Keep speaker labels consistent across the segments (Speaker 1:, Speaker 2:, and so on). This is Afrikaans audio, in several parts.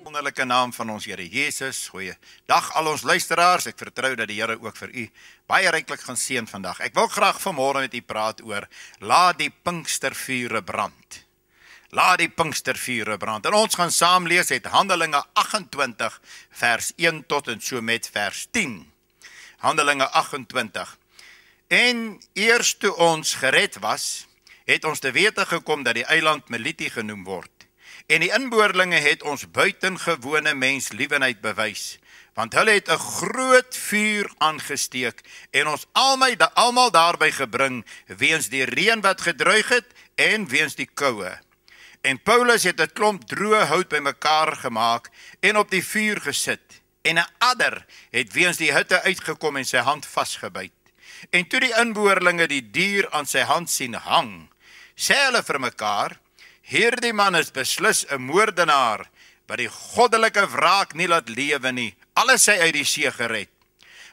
Speaker 1: Wonderlike naam van ons Here Jesus. Goeiedag al ons luisteraars. Ek vertrou dat die Here ook vir u baie ryklik gaan seën vandag. Ek wil graag vanmôre met u praat oor laat die Pinkstervure brand. Laat die Pinkstervure brand. En ons gaan saam lees uit Handelinge 28 vers 1 tot en so met vers 10. Handelinge 28. En eers toe ons gered was, het ons te wete gekom dat die eiland Meliti genoem word. En die inboorlinge het ons buitengewone mensliewendheid bewys, want hulle het 'n groot vuur aangesteek en ons almal daarby gebring weens die reën wat gedruig het en weens die koue. En Paulus het 'n klomp droë hout bymekaar gemaak en op die vuur gesit. En 'n adder het weens die hitte uitgekom en sy hand vasgebyt. En toe die inboorlinge die dier aan sy hand sien hang, sê hulle vir mekaar: hierdie man is beslis 'n moordenaar, wat die goddelike wraak nie laat lewe nie, alles sy uit die see gered.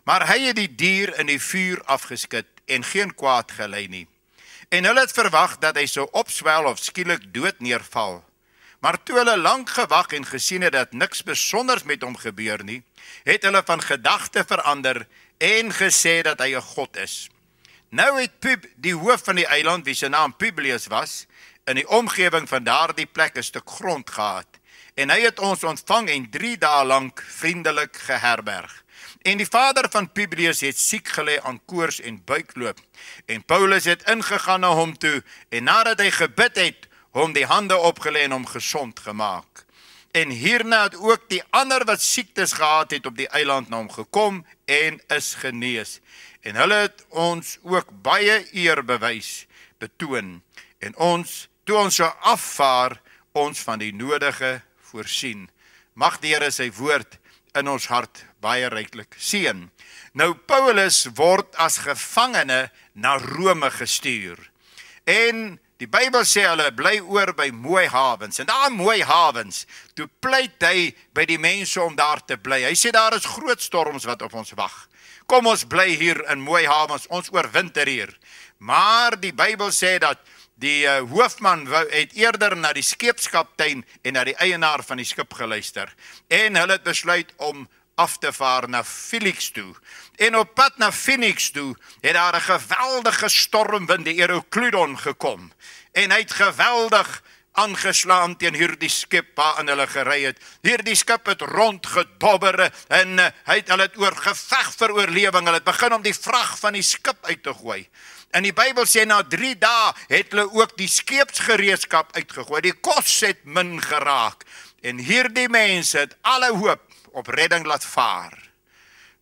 Speaker 1: Maar hy het die dier in die vuur afgeskit en geen kwaad gelei nie. En hulle het verwag dat hy sou opswel of skielik dood neerval. Maar toe hulle lank gewag en gesien het dat niks besonders met hom gebeur nie, het hulle van gedagte verander en gesê dat hy 'n god is. Nou het die hoof van die eiland, wie sy naam Publius was, in die omgewing van daardie plek 'n stuk grond gehad. En hy het ons ontvang en 3 dae lank vriendelik geherberg. En die vader van Publius het siek gelê aan koors en buikloop. En Paulus het ingegaan na hom toe, en nadat hy gebid het, hom die hande opgelê en hom gesond gemaak. En hierna het ook die ander wat siektes gehad het op die eiland na hom gekom en is genees. En hulle het ons ook baie eer bewys, betoon. En toe ons so afvaar, ons van die nodige voorsien. Mag die Here sy woord in ons hart baie ryklik seën. Nou Paulus word as gevangene na Rome gestuur. En die Bybel sê hulle bly oor by mooi hawens. En daar mooi hawens, toe pleit hy by die mense om daar te bly. Hy sê daar is groot storms wat op ons wag. Kom ons bly hier in mooi hawens, ons oorwinter hier. Maar die Bybel sê dat die hoofman het eerder na die skeepskaptein en na die eienaar van die skip geluister. En hulle het besluit om af te vaar na Felix toe. En op pad na Phoenix toe het daar 'n geweldige stormwind, die Euroclydon, gekom. En hy het geweldig aangeslaan teen hierdie skip waarin hulle gery het. Hierdie skip het rondgedobber en hulle het oor geveg vir oorlewing. Hulle het begin om die vrag van die skip uit te gooi. En die Bybel sê na 3 dae het hulle ook die skeepsgereedskap uitgegooi. Die kos het min geraak. En hierdie mense het alle hoop op redding laat vaar.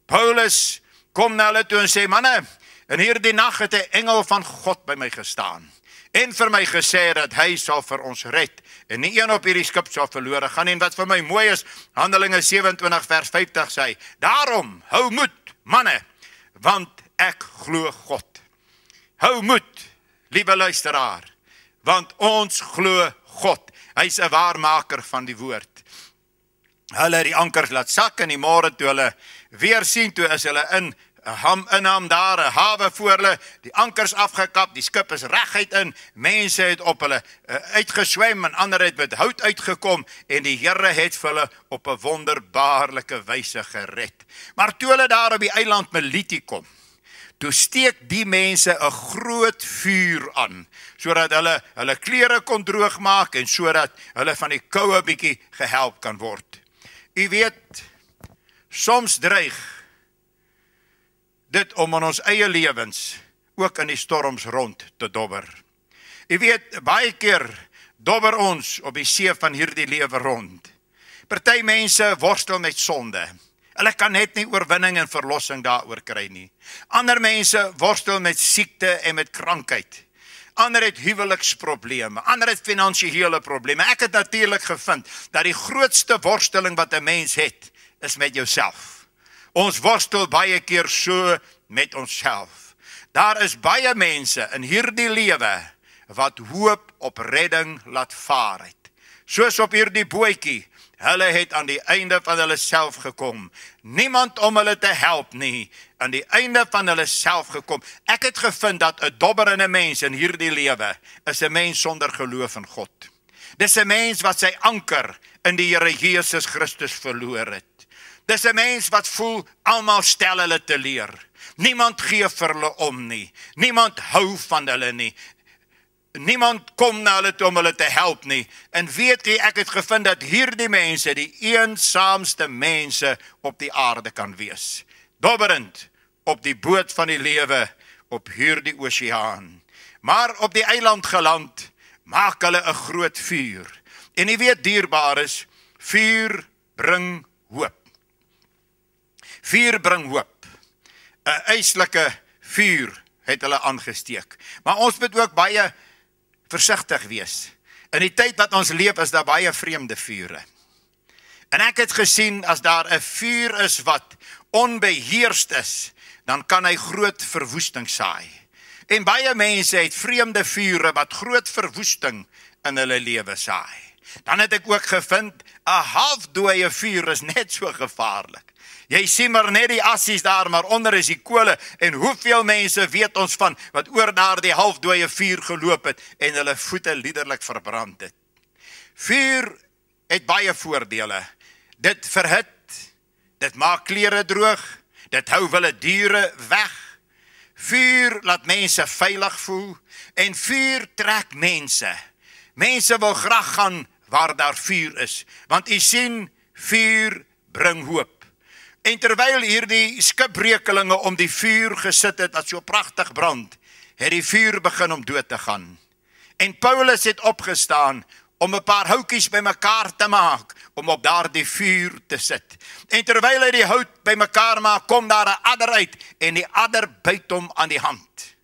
Speaker 1: Paulus kom na hulle toe en sê: manne, in hierdie nag het 'n engel van God by my gestaan en vir my gesê dat hy sal vir ons red en nie een op hierdie skip sal verlore gaan nie. En wat vir my mooi is, Handelinge 27 vers 50 sê: daarom hou moed, manne, want ek glo God. Hou moed, liewe luisteraar, want ons glo God. Hy's 'n waarmaker van die woord. Hulle het die ankers laat sak en die môre toe hulle weer sien, toe is hulle in daar 'n hawe voor hulle, die ankers afgekap, die skip is reguit in, mense het op hulle uitgeswem en ander het met hout uitgekom en die Here het vir hulle op 'n wonderbaarlike wyse gered. Maar toe hulle daar op die eiland Meliti kom, toe steek die mense 'n groot vuur aan, sodat hulle klere kon droog maak en sodat hulle van die koue bietjie gehelp kan word. U weet, soms dreig dit om in ons eie lewens ook in die storms rond te dobber. U weet, baie keer dobber ons op die see van hierdie lewe rond. Party mense worstel met sonde. Hulle kan net nie oorwinning en verlossing daaroor kry nie. Ander mense worstel met siekte en met krankheid. Ander het huweliksprobleme, ander het finansiële probleme. Ek het natuurlik gevind dat die grootste worsteling wat 'n mens het, is met jouself. Ons worstel baie keer so met onsself. Daar is baie mense in hierdie lewe wat hoop op redding laat vaar het. Soos op hierdie bootjie. Hulle het aan die einde van hulle self gekom. Niemand om hulle te help nie. Aan die einde van hulle self gekom. Ek het gevind dat 'n dobberende mens in hierdie lewe is 'n mens sonder geloof in God. Dis 'n mens wat sy anker in die Here Jesus Christus verloor het. Dis 'n mens wat voel, almal stel hulle te leer. Niemand gee vir hulle om nie. Niemand hou van hulle nie. Niemand kom na hulle toe om hulle te help nie. En weet jy, ek het gevind dat hierdie mense die eensaamste mense op die aarde kan wees. Dobberend op die boot van die lewe op hierdie oseaan. Maar op die eiland geland, maak hulle 'n groot vuur. En jy weet, dierbares, vuur bring hoop. Vuur bring hoop. 'n Eislike vuur het hulle aangesteek. Maar ons moet ook baie versigtig wees. In die tyd wat ons leef is daar baie vreemde vure. En ek het gesien, as daar 'n vuur is wat onbeheerst is, dan kan hy groot verwoesting saai. En baie mense het vreemde vure wat groot verwoesting in hulle lewe saai. Dan het ek ook gevind, 'n halfdooie vuur is net so gevaarlik. Jy sien maar net die assies daar, maar onder is die kole. En hoeveel mense weet ons van wat oor daardie halfdooie vuur geloop het en hulle voete liderlik verbrand het. Vuur het baie voordele. Dit verhit, dit maak klere droog, dit hou wilde diere weg. Vuur laat mense veilig voel en vuur trek mense. Mense wil graag gaan waar daar vuur is, want u sien, vuur bring hoop. En terwyl hierdie skipbrekelinge om die vuur gesit het wat so pragtig brand, het die vuur begin om dood te gaan. En Paulus het opgestaan om 'n paar houtjies bymekaar te maak, om op daardie vuur te sit. En terwyl hy die hout bymekaar maak, kom daar 'n adder uit, en die adder byt hom aan die hand.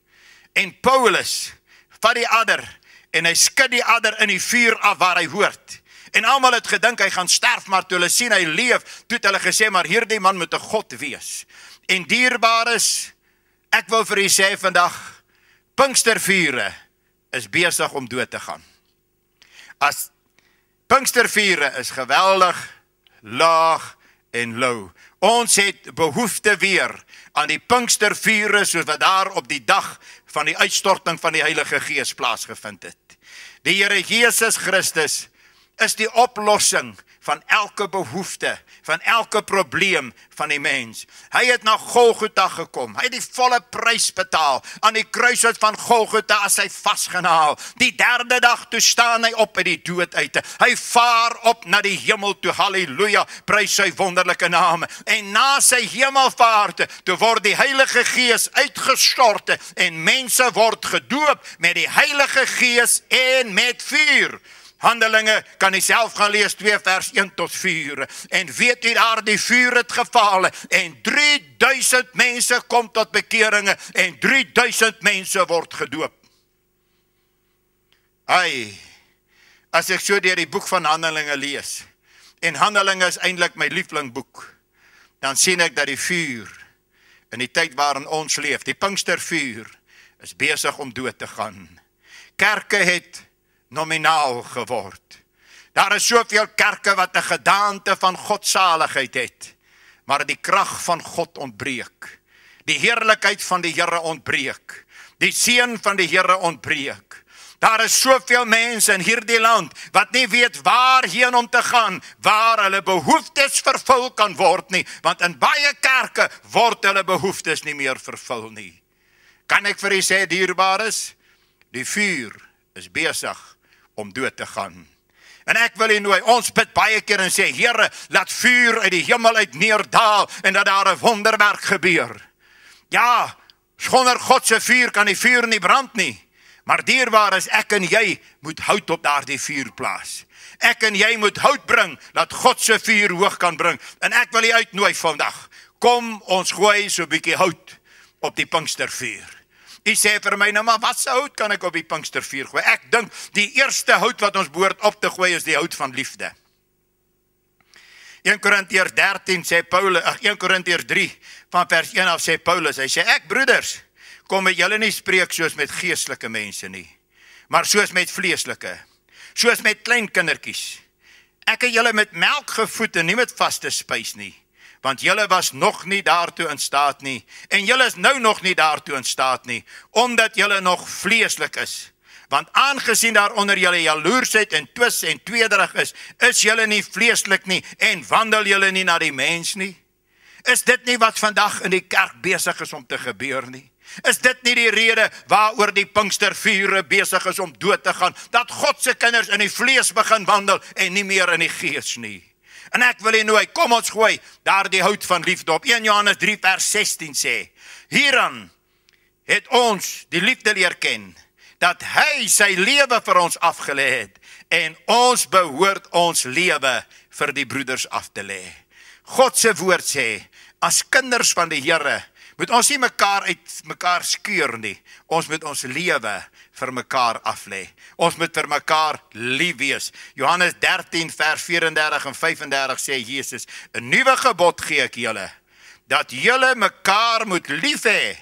Speaker 1: En Paulus vat die adder, en hy skud die adder in die vuur af waar hy hoort. En almal het gedink hy gaan sterf, maar toe hulle sien hy leef, toe het hulle gesê, maar hierdie man moet 'n God wees. En dierbares, ek wil vir u sê vandag, Pinkstervure is besig om dood te gaan. As Pinkstervure is geweldig, laag en lou. Ons het behoefte weer aan die Pinkstervure soos wat daar op die dag van die uitstorting van die Heilige Gees plaasgevind het. Die Here Jesus Christus is die oplossing van elke behoefte, van elke probleem van die mens. Hy het na Golgotha gekom, hy het die volle prys betaal, aan die kruishout van Golgotha as hy vasgenaal. Die derde dag toe staan hy op uit die dood uit. Hy vaar op na die hemel toe, halleluja, prys sy wonderlike naam. En na sy hemelvaart, toe word die Heilige Gees uitgestort en mense word gedoop met die Heilige Gees en met vuur. Handelinge, kan jy self gaan lees, 2 vers 1 tot 4. En weet jy daar, die vuur het geval, en 3000 mense kom tot bekeringe, en 3000 mense word gedoop. As ek so deur die boek van Handelinge lees, en Handelinge is eintlik my lievelingboek, dan sien ek dat die vuur, in die tyd waarin ons leef, die Pinkstervuur, is besig om dood te gaan. Kerke het nominaal geword. Daar is soveel kerke wat 'n gedaante van godsaligheid het, maar die krag van God ontbreek. Die heerlikheid van die Here ontbreek. Die seën van die Here ontbreek. Daar is soveel mense in hierdie land wat nie weet waarheen om te gaan, waar hulle behoeftes vervul kan word nie, want in baie kerke word hulle behoeftes nie meer vervul nie. Kan ek vir u sê, dierbares, die vuur is besig om dood te gaan. En ek wil u nooi, ons bid baie keer en sê, Here, laat vuur uit die hemel uit neerdaal en dat daar 'n wonderwerk gebeur. Ja, sonder God se vuur kan die vuur nie brand nie. Maar dierbares, ek en jy moet hout op daardie vuur plaas. Ek en jy moet hout bring, dat God se vuur hoog kan bring. En ek wil u uitnooi vandag, kom ons gooi so 'n bietjie hout op die Pinkstervuur. U sê vir my, nou maar wat se hout kan ek op die Pinkstervuur gooi? Ek dink die eerste hout wat ons behoort op te gooi is die hout van liefde. 1 Korintiërs 13 sê Paulus, 1 Korintiërs 3 van vers 1 af sê Paulus, hy sê, ek broeders, kom met julle nie spreek soos met geestelike mense nie, maar soos met vleeslike, soos met klein kindertjies. Ek het julle met melk gevoed en nie met vaste spys nie, want julle was nog nie daartoe in staat nie, en julle is nou nog nie daartoe in staat nie, omdat julle nog vleeslik is. Want aangesien daar onder julle jaloersheid en twis en tweederig is julle nie vleeslik nie en wandel julle nie na die mens nie. Is dit nie wat vandag in die kerk besig is om te gebeur nie? Is dit nie die rede waaroor die Pinkstervure besig is om dood te gaan, dat God se kinders in die vlees begin wandel en nie meer in die gees nie? En ek wil nooi, kom ons gooi daar die hout van liefde op. 1 Johannes 3 vers 16 sê, hieraan het ons die liefde leer ken, dat hy sy lewe vir ons afgelê het, en ons behoort ons lewe vir die broeders af te lê. God se woord sê, as kinders van die Here, moet ons nie mekaar uit mekaar skeur nie. Ons moet ons lewe vir mekaar af lê. Ons moet vir mekaar lief wees. Johannes 13 vers 34 en 35 sê Jesus, 'n nuwe gebod gee ek julle, dat julle mekaar moet lief hê,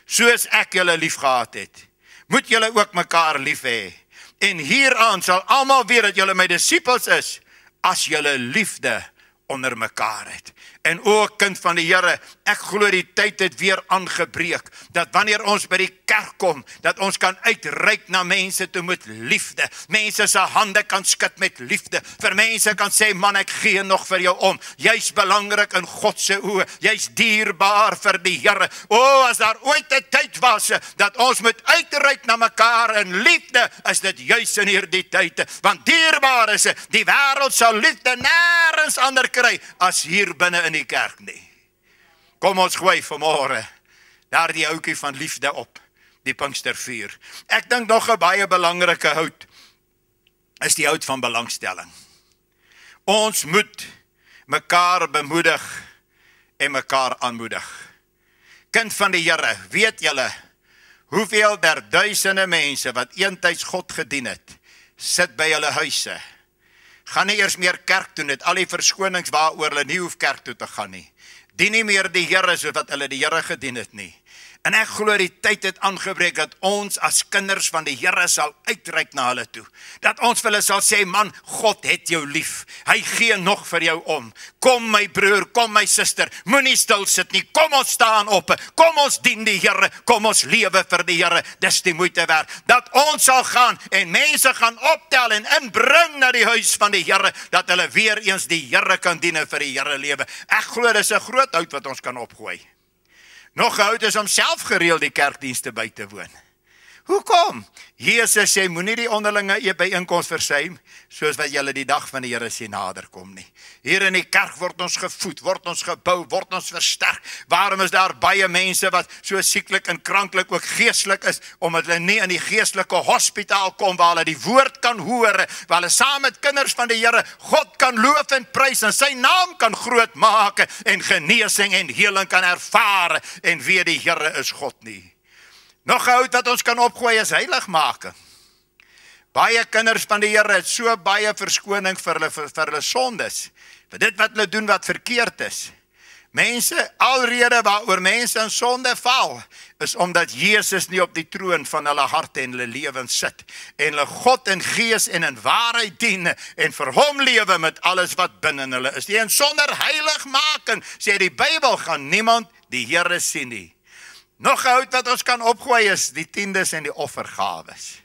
Speaker 1: soos ek julle lief gehad het. Moet julle ook mekaar lief hê. En hieraan sal almal weet dat julle my disippels is, as julle liefde onder mekaar het. En o kind van die Here, ek glo die tyd het weer aangebreek, dat wanneer ons by die kerk kom, dat ons kan uitreik na mense toe met liefde. Mense se hande kan skud met liefde. Vir mense kan sê, man, ek gee nog vir jou om. Jy's belangrik in God se oë. Jy's dierbaar vir die Here. O, as daar ooit 'n tyd was dat ons moet uitreik na mekaar in liefde, is dit juis in hierdie tyd. Want dierbaar is dit. Die wêreld sal liefde nêrens ander kry as hier binne in die kerk nie. Kom ons gooi vanmôre daar die houtjie van liefde op, die Pinkstervuur. Ek dink nog 'n baie belangrike hout is die hout van belangstelling. Ons moet mekaar bemoedig en mekaar aanmoedig. Kind van die Here, weet julle hoeveel der duisende mense wat eentyds God gedien het, sit by hulle huise. Gaan nie eers meer kerk toe, net al die verskonings waaroor hulle nie hoef kerk toe te gaan nie. Dien nie meer die Here soos wat hulle die Here gedien het nie. En ek glo die tyd het aangebreek dat ons as kinders van die Here sal uitreik na hulle toe. Dat ons vir hulle sal sê, man, God het jou lief. Hy gee nog vir jou om. Kom my broer, kom my suster, moenie stil sit nie. Kom ons staan op. Kom ons dien die Here. Kom ons lewe vir die Here. Dis die moeite werd. Dat ons sal gaan en mense gaan optel en inbring na die huis van die Here, dat hulle weer eens die Here kan dien vir die Here lewe. Ek glo dis 'n groot hout wat ons kan opgooi. Nog hout is om self gereeld die kerkdienste by te woon. Hoekom? Jesus sê, moenie die onderlinge byeenkoms versuim, soos wat julle die dag van die Here sien nader kom nie. Hier in die kerk word ons gevoed, word ons gebou, word ons versterk. Waarom is daar baie mense wat so sieklik en kranklik ook geestelik is, omdat hulle nie in die geestelike hospitaal kom, waar hulle die woord kan hoor, waar hulle saam met kinders van die Here God kan loof en prys, en sy naam kan groot maak, en genesing en heling kan ervaar, en weet die Here is God nie. Nog 'n hout wat ons kan opgooi is heiligmaking. Baie kinders van die Here het so baie verskoning vir hulle sondes, vir dit wat hulle doen wat verkeerd is. Mense, alrede waaroor mense in sonde val, is omdat Jesus nie op die troon van hulle harte en hulle lewens sit, en hulle God in gees en in waarheid dien, en vir hom lewe met alles wat binne hulle is. En sonder heiligmaking, sê die Bybel, gaan niemand die Here sien nie. Nog 'n hout wat ons kan opgooi is die tiendes en die offergawes.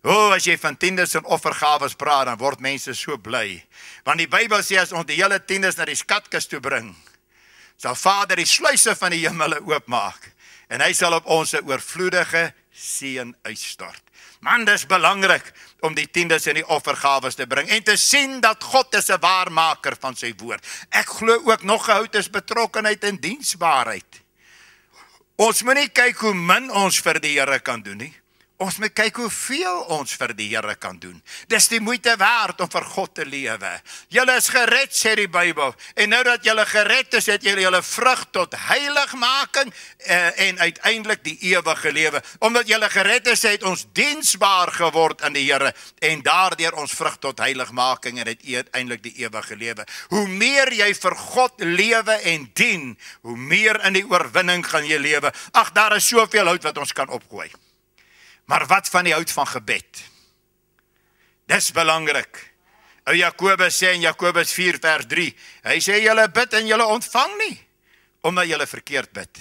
Speaker 1: As jy van tiendes en offergawes praat, dan word mense so bly. Want die Bybel sê, as ons die hele tiendes na die skatkis toe bring, sal Vader die sluise van die hemele oopmaak, en hy sal op ons 'n oorvloedige seën uitstort. Man, dis belangrik om die tiendes en die offergawes te bring, en te sien dat God is 'n waarmaker van sy woord. Ek glo ook nog 'n hout is betrokkenheid en diensbaarheid. Ons moet nie kyk hoe min ons vir die Here kan doen nie. Ons moet kyk hoeveel ons vir die Here kan doen. Dis die moeite werd om vir God te lewe. Julle is gered, sê die Bybel. En nou dat julle gered is, het julle vrug tot heiligmaking en uiteindelik die ewige lewe. Omdat julle gered is, het ons diensbaar geword aan die Here, en daardeur ons vrug tot heiligmaking en uiteindelik die ewige lewe. Hoe meer jy vir God lewe en dien, hoe meer in die oorwinning gaan jy lewe. Ag, daar is soveel hout wat ons kan opgooi. Maar wat van die hout van gebed? Dis belangrik. Ou Jakobus sê in Jakobus 4 vers 3, hy sê, julle bid en julle ontvang nie, omdat julle verkeerd bid.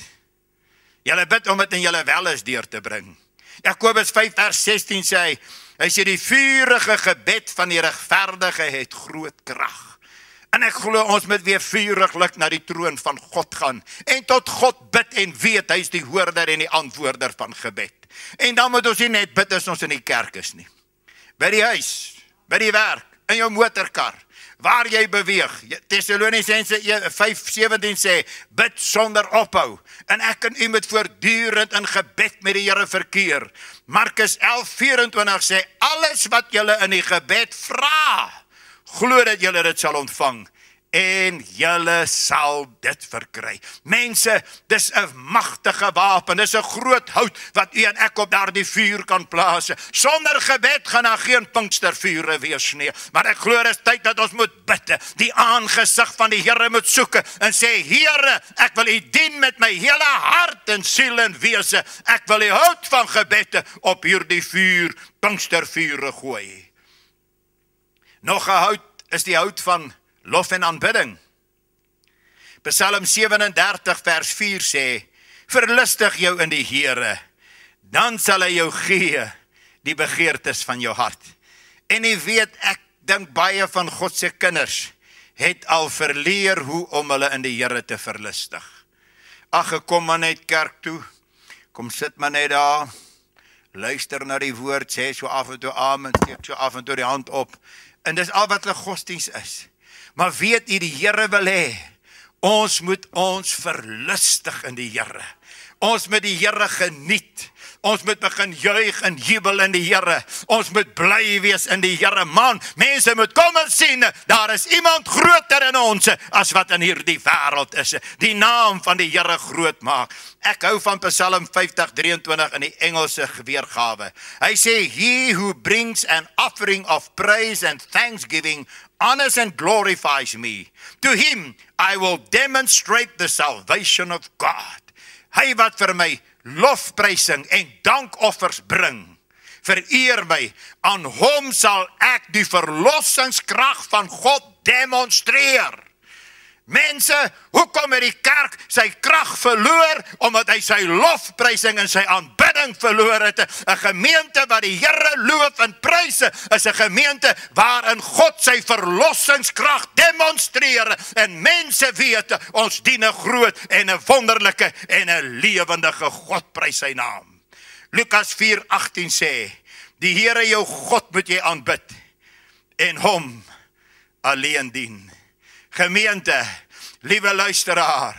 Speaker 1: Julle bid om dit in julle welis deur te bring. Jakobus 5 vers 16 sê hy sê die vurige gebed van die regverdige het groot krag. En ek glo ons moet weer vuriglik na die troon van God gaan en tot God bid en weet hy is die hoorder en die antwoorder van gebed. En dan moet ons nie net bid as ons in die kerk is nie. By die huis, by die werk, in jou motorkar, waar jy beweeg. Tessalonisense 5:17 sê, bid sonder ophou. En ek en u moet voortdurend in gebed met die Here verkeer. Markus 11:24 sê, alles wat julle in die gebed vra, glo dat julle dit sal ontvang. En julle sal dit verkry. Mense, dis 'n magtige wapen, dis 'n groot hout wat u en ek op daardie vuur kan plaas. Sonder gebed gaan daar geen Pinkstervure wees nie. Maar ek glo dis tyd dat ons moet bid, die aangesig van die Here moet soek en sê, Here, ek wil u dien met my hele hart en siel en wese. Ek wil die hout van gebed op hierdie vuur, Pinkstervure gooi. Nog 'n hout is die hout van lof en aanbidding. Psalm 37 vers 4 sê, verlustig jou in die Here, dan sal hy jou gee die begeertes van jou hart. En jy weet, ek dink baie van God se kinders het al verleer hoe om hulle in die Here te verlustig. Ag, ek kom maar net kerk toe, kom sit maar net daar, luister na die woord, sê so af en toe amen, steek so af en toe die hand op, en dis al wat hulle godsdiens is. Maar weet jy, die Here wil hê, ons moet ons verlustig in die Here. Ons moet die Here geniet. Ons moet begin juig en jubel in die Here. Ons moet bly wees in die Here. Man, mense moet kom en sien, daar is iemand groter in ons as wat in hierdie wêreld is. Die naam van die Here groot maak. Ek hou van Psalm 50:23 in die Engelse weergawe. Hy sê, he who brings an offering of praise and thanksgiving honors and glorifies me. To him I will demonstrate the salvation of God. Hy wat vir my lofprysing en dankoffers bring, vereer my, aan hom sal ek die verlossingskrag van God demonstreer. Mense, hoekom het die kerk sy krag verloor? Omdat hy sy lofprysing en sy aanbidding verloor het. 'n Gemeente wat die Here loof en prys is 'n gemeente waarin God sy verlossingskrag demonstreer. En mense weet, ons dien 'n groot en 'n wonderlike en 'n lewendige God, prys sy naam. Lukas 4:18 sê, die Here jou God moet jy aanbid en hom alleen dien. Gemeente, liewe luisteraar,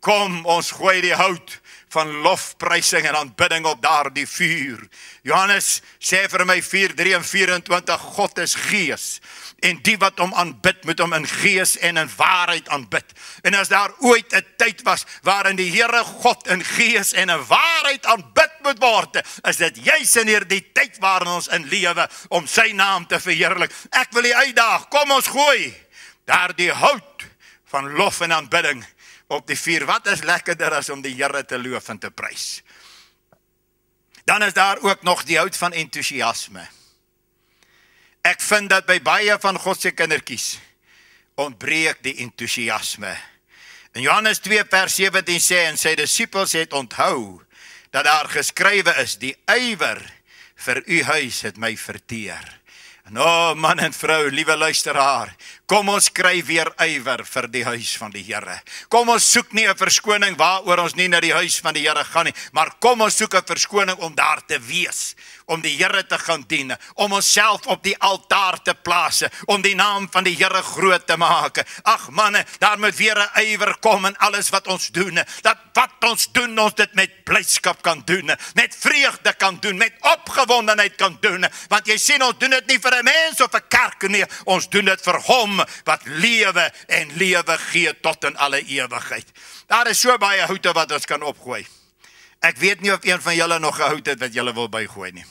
Speaker 1: kom ons gooi die hout van lofprysing en aanbidding op daardie vuur. Johannes sê vir my 4:23, God is gees. En die wat hom aanbid, moet hom in gees en in waarheid aanbid. En as daar ooit 'n tyd was waarin die Here God in gees en in waarheid aanbid moet word, is dit juis in hierdie tyd waarin ons in lewe om sy naam te verheerlik. Ek wil u uitdaag, kom ons gooi daar die hout van lof en aanbidding op die vuur. Wat is lekkerder as om die Here te loof en te prys? Dan is daar ook nog die hout van entoesiasme. Ek vind dat by baie van God se kindertjies ontbreek die entoesiasme. In Johannes 2:17 sê, en sy disippels het onthou dat daar geskrywe is, die ywer vir u huis het my verteer. Nou, man en vrou, liewe luisteraar, kom ons kry weer ywer vir die huis van die Here. Kom ons soek nie 'n verskoning waaroor ons nie na die huis van die Here gaan nie, maar kom ons soek 'n verskoning om daar te wees, om die Here te gaan dien, om onsself op die altaar te plaas, om die naam van die Here groot te maak. Ag manne, daar moet weer 'n ywer kom in alles wat ons doen. Dat wat ons doen, ons dit met blydskap kan doen, met vreugde kan doen, met opgewondenheid kan doen. Want jy sien, ons doen dit nie vir 'n mens of 'n kerk nie, ons doen dit vir hom wat lewe en lewe gee tot in alle ewigheid. Daar is so baie houte wat ons kan opgooi. Ek weet nie of een van julle nog 'n hout het wat julle wil bygooi nie.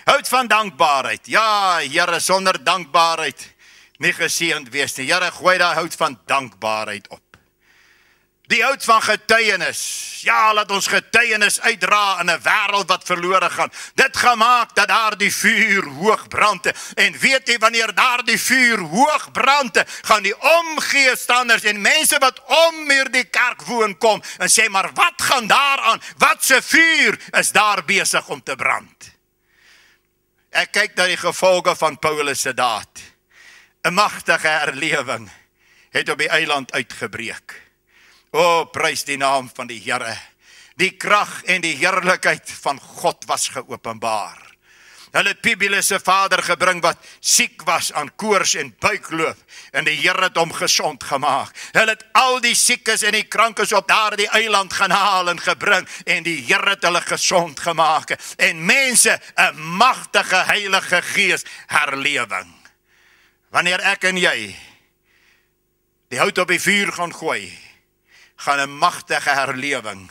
Speaker 1: Hout van dankbaarheid. Ja, Here, sonder dankbaarheid nie geseënd wees nie. Here, gooi daai hout van dankbaarheid op. Die hout van getuienis. Ja, laat ons getuienis uitdra in 'n wêreld wat verlore gaan. Dit gaan maak dat daar die vuur hoog brand. En weet jy, wanneer daar die vuur hoog brand, gaan die omgeestanders en mense wat om hierdie kerk woon kom en sê, maar wat gaan daar aan? Wat se vuur is daar besig om te brand? Ek kyk na die gevolge van Paulus se daad. 'n Magtige herlewing het op die eiland uitgebreek. O, prys die naam van die Here. Die krag en die heerlikheid van God was geopenbaar. Hulle het Publius se vader gebring wat siek was aan koors en buikloop, en die Here het hom gesond gemaak. Hulle het al die siekes en die krankes op daardie eiland gaan haal en gebring, en die Here het hulle gesond gemaak. En mense, 'n magtige Heilige Gees herlewing. Wanneer ek en jy die hout op die vuur gaan gooi, gaan 'n magtige herlewing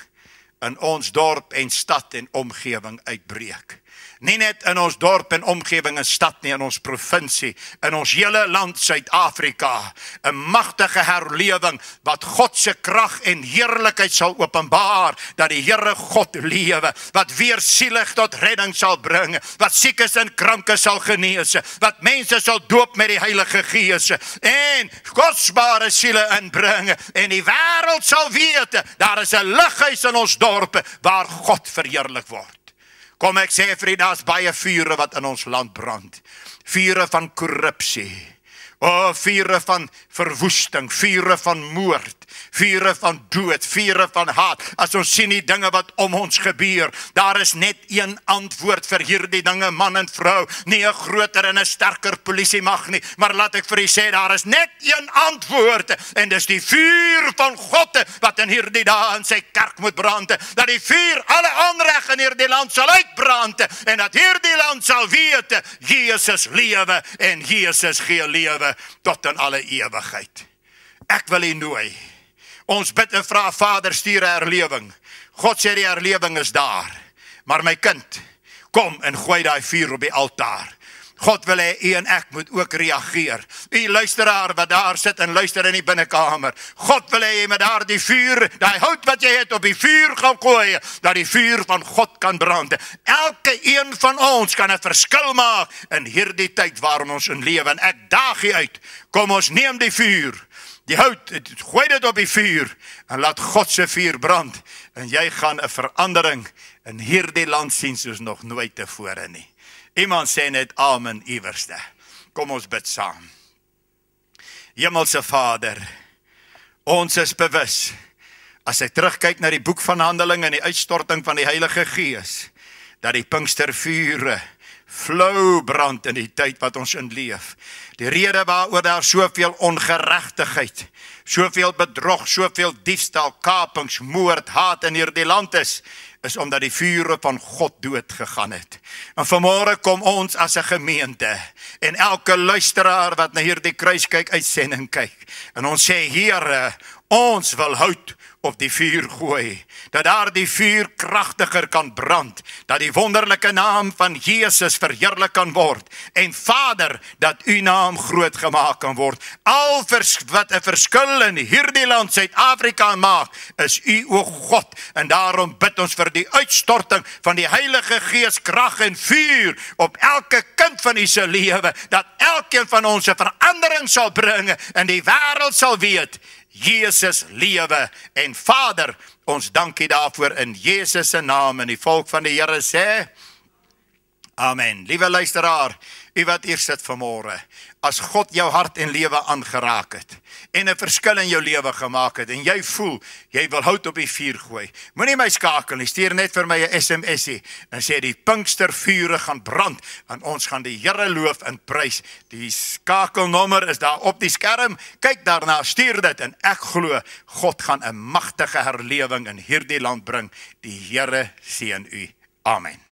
Speaker 1: in ons dorp en stad en omgewing uitbreek. Nie net in ons dorp en omgewing en stad nie, in ons provinsie, in ons hele land Suid-Afrika. 'n Magtige herlewing wat God se krag en heerlikheid sal openbaar, dat die Here God lewe, wat weer sielig tot redding sal bring, wat siekes en krankes sal genees, wat mense sal doop met die Heilige Gees en kosbare siele inbring, en die wêreld sal weet, daar is 'n lighuis in ons dorpe waar God verheerlik word. Kom ek sê vir u, daar's baie vure wat in ons land brand. Vure van korrupsie. Vure van verwoesting, vure van moord, vure van dood, vure van haat. As ons sien die dinge wat om ons gebeur, daar is net een antwoord vir hierdie dinge, man en vrou. Nie 'n groter en 'n sterker polisiemag nie, maar laat ek vir u sê, daar is net een antwoord, en dis die vuur van God wat in hierdie dae in sy kerk moet brand, dat die vuur alle onreg in hierdie land sal uitbrand, en dat hierdie land sal weet, Jesus lewe en Jesus gee lewe tot in alle ewigheid. Ek wil u nooi. Ons bid en vra, Vader, stuur 'n herlewing. God sê die herlewing is daar. Maar my kind, kom en gooi daai vuur op die altaar. God wil hê u en ek moet ook reageer. U luisteraar wat daar sit en luister in die binnekamer. God wil hê jy met daardie vuur, daai hout wat jy het op die vuur gaan gooi, dat die vuur van God kan brand. Elke een van ons kan 'n verskil maak in hierdie tyd waarin ons in lewe. En ek daag u uit. Kom ons neem die vuur. Die hout, gooi dit op die vuur en laat God se vuur brand. En jy gaan 'n verandering in hierdie land sien soos nog nooit tevore nie. Iemand sê net amen iewerste. Kom ons bid saam. Hemelse Vader, ons is bewus, as ek terugkyk na die boek van Handelinge en die uitstorting van die Heilige Gees, dat die Pinkstervure flou brand in die tyd wat ons in leef. Die rede waaroor daar soveel ongeregtigheid, soveel bedrog, soveel diefstal, kapings, moord, haat in hierdie land is omdat die vure van God dood gegaan het. En vanmôre kom ons as 'n gemeente en elke luisteraar wat na hierdie Kruiskyk uitsending kyk, en ons sê, Here, ons wil hout op die vuur gooi, dat daar die vuur kragtiger kan brand, dat die wonderlike naam van Jesus verheerlik kan word, en Vader, dat u naam groot gemaak kan word. Al wat 'n verskil in hierdie land Suid-Afrika maak, is u, o God, en daarom bid ons vir die uitstorting van die Heilige Gees, krag en vuur op elke kind van u se lewe, dat elkeen van ons 'n verandering sal bring en die wêreld sal weet, Jesus lewe. En Vader, ons dank u daarvoor in Jesus se naam, en die volk van die Here sê, amen. Liewe luisteraar, u wat hier sit vanmôre, as God jou hart en lewe aangeraak het, en 'n verskil in jou lewe gemaak het, en jy voel, jy wil hout op die vuur gooi, moenie my skakel nie, stuur net vir my 'n SMS'ie, en sê die Pinkstervure gaan brand, en ons gaan die Here loof en prys. Die skakelnommer is daar op die skerm, kyk daarna, stuur dit, en ek glo, God gaan 'n magtige herlewing in hierdie land bring. Die Here seën u. Amen.